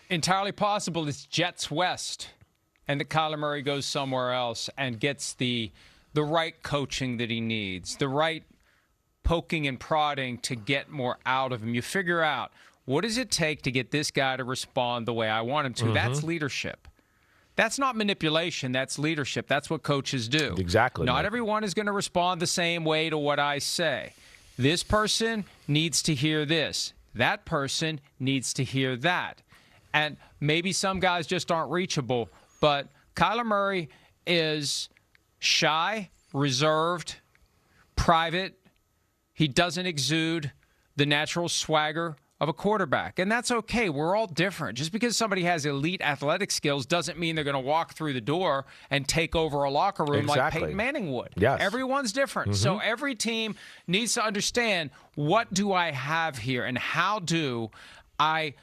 entirely possible it's Jets West and that Kyler Murray goes somewhere else and gets the right coaching that he needs, the right poking and prodding to get more out of him. You figure out, what does it take to get this guy to respond the way I want him to? Mm-hmm. That's leadership. That's not manipulation. That's leadership. That's what coaches do. Exactly. Not everyone is going to respond the same way to what I say. This person needs to hear this. That person needs to hear that. And maybe some guys just aren't reachable, but Kyler Murray is shy, reserved, private. He doesn't exude the natural swagger of a quarterback, and that's okay. We're all different. Just because somebody has elite athletic skills doesn't mean they're going to walk through the door and take over a locker room like Peyton Manning would. Yes. Everyone's different. Mm-hmm. So every team needs to understand, what do I have here, and how do I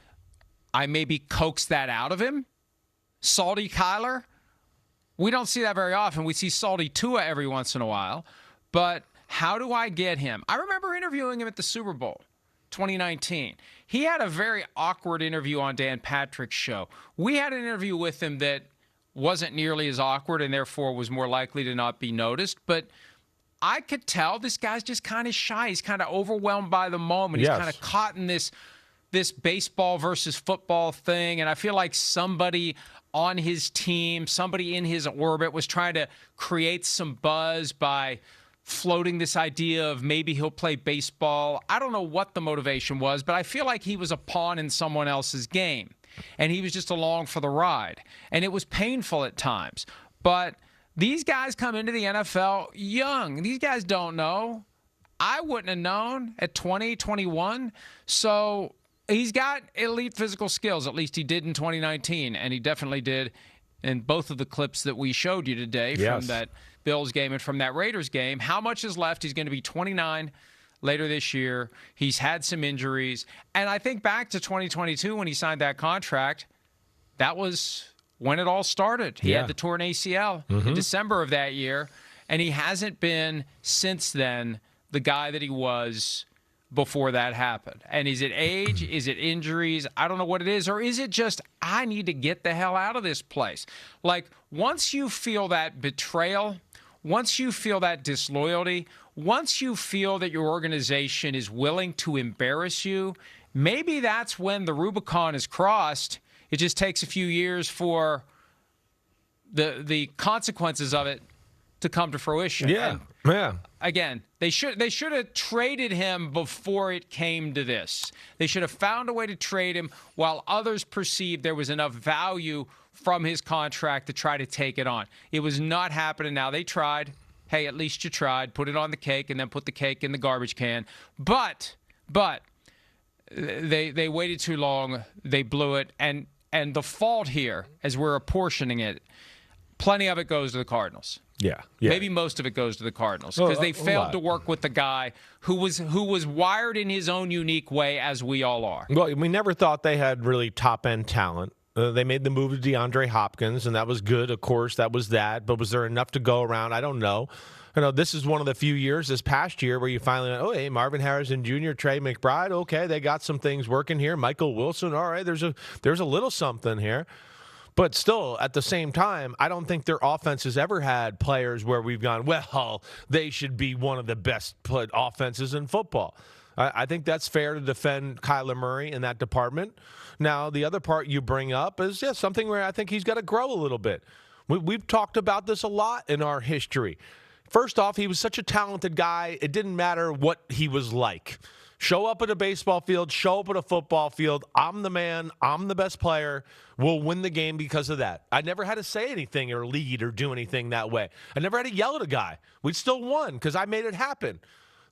maybe coax that out of him? Salty Kyler? We don't see that very often. We see salty Tua every once in a while. But how do I get him? I remember interviewing him at the Super Bowl 2019. He had a very awkward interview on Dan Patrick's show. We had an interview with him that wasn't nearly as awkward and therefore was more likely to not be noticed. But I could tell this guy's just kind of shy. He's kind of overwhelmed by the moment. He's kind of caught in this baseball versus football thing. And I feel like somebody on his team, somebody in his orbit was trying to create some buzz by floating this idea of maybe he'll play baseball. I don't know what the motivation was, but I feel like he was a pawn in someone else's game, and he was just along for the ride. And it was painful at times. But these guys come into the NFL young. These guys don't know. I wouldn't have known at 20, 21. So he's got elite physical skills. At least he did in 2019, and he definitely did in both of the clips that we showed you today from that Bills game and from that Raiders game. How much is left? He's going to be 29 later this year. He's had some injuries. And I think back to 2022 when he signed that contract, that was when it all started. He had the torn ACL in December of that year, and he hasn't been since then the guy that he was before that happened. And is it age? Is it injuries? I don't know what it is. Or is it just, I need to get the hell out of this place? Like, once you feel that betrayal, once you feel that disloyalty, once you feel that your organization is willing to embarrass you, maybe that's when the Rubicon is crossed. It just takes a few years for the consequences of it to come to fruition. Again, they should have traded him before it came to this. They should have found a way to trade him while others perceived there was enough value from his contract to try to take it on. It was not happening. Now they tried. Hey, at least you tried. Put it on the cake and then put the cake in the garbage can. But they waited too long. They blew it. And the fault here, as we're apportioning it, plenty of it goes to the Cardinals. Yeah. Maybe most of it goes to the Cardinals because they failed to work with the guy who was wired in his own unique way, as we all are. Well, we never thought they had really top-end talent. They made the move to DeAndre Hopkins, and that was good. Of course, that was that. But was there enough to go around? I don't know. This is one of the few years this past year where you finally went, hey, Marvin Harrison Jr., Trey McBride, okay, they got some things working here. Michael Wilson, all right, there's a little something here. But still, at the same time, I don't think their offense has ever had players where we've gone, well, they should be one of the best offenses in football. I think that's fair to defend Kyler Murray in that department. Now, the other part you bring up is something where I think he's got to grow a little bit. We've talked about this a lot in our history. First off, he was such a talented guy, it didn't matter what he was like. Show up at a baseball field, show up at a football field. I'm the man. I'm the best player. We'll win the game because of that. I never had to say anything or lead or do anything that way. I never had to yell at a guy. We still won because I made it happen.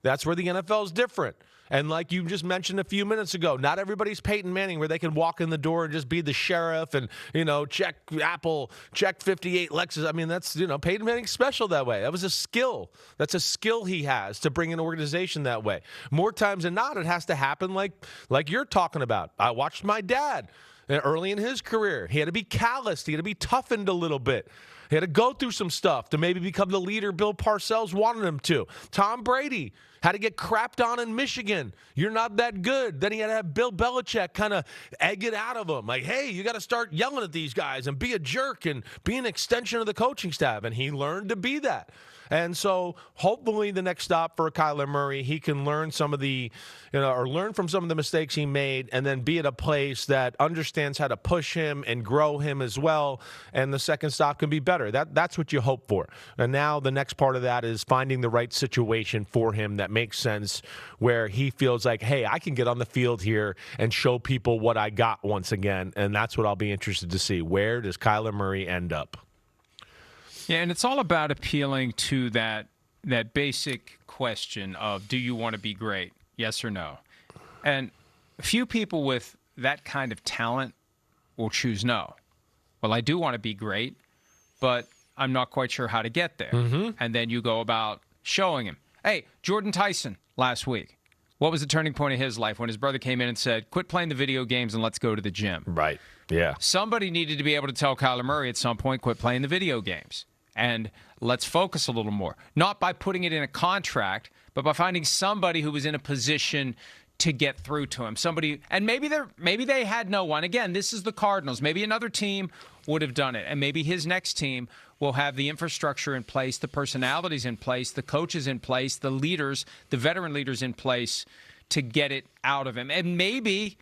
That's where the NFL is different. And like you just mentioned a few minutes ago, not everybody's Peyton Manning where they can walk in the door and just be the sheriff and, check Apple, check 58 Lexus. I mean, that's, Peyton Manning's special that way. That was a skill. That's a skill he has to bring an organization that way. More times than not, it has to happen like you're talking about. I watched my dad early in his career. He had to be calloused. He had to be toughened a little bit. He had to go through some stuff to maybe become the leader Bill Parcells wanted him to. Tom Brady Had to get crapped on in Michigan. You're not that good. Then he had to have Bill Belichick kind of egg it out of him. Like, hey, you got to start yelling at these guys and be a jerk and be an extension of the coaching staff. And he learned to be that. And so hopefully the next stop for Kyler Murray, he can learn some of the, or learn from some of the mistakes he made and then be at a place that understands how to push him and grow him as well. And the second stop can be better. That's what you hope for. And now the next part of that is finding the right situation for him that makes sense, where he feels like, hey, I can get on the field here and show people what I got once again. And that's what I'll be interested to see. Where does Kyler Murray end up? Yeah, and it's all about appealing to that basic question of, do you want to be great? Yes or no? And a few people with that kind of talent will choose no. Well, I do want to be great, but I'm not quite sure how to get there. Mm-hmm. And then you go about showing him. Hey, Jordan Tyson last week. What was the turning point of his life when his brother came in and said, quit playing the video games and let's go to the gym? Right, yeah. Somebody needed to be able to tell Kyler Murray at some point, quit playing the video games. And let's focus a little more. Not by putting it in a contract, but by finding somebody who was in a position to get through to him. Somebody, and maybe they had no one. Again, this is the Cardinals. Maybe another team would have done it. And maybe his next team will have the infrastructure in place, the personalities in place, the coaches in place, the leaders, the veteran leaders in place to get it out of him. And maybe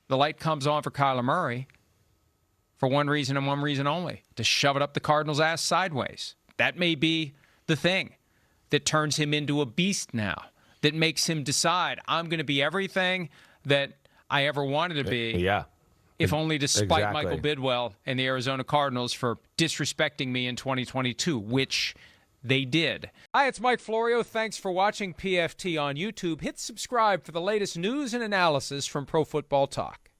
the light comes on for Kyler Murray for one reason and one reason only, to shove it up the Cardinals' ass sideways. That may be the thing that turns him into a beast now, that makes him decide, I'm going to be everything that I ever wanted to be. Yeah. If only to spite Exactly. Michael Bidwell and the Arizona Cardinals for disrespecting me in 2022, which they did. Hi, it's Mike Florio. Thanks for watching PFT on YouTube. Hit subscribe for the latest news and analysis from Pro Football Talk.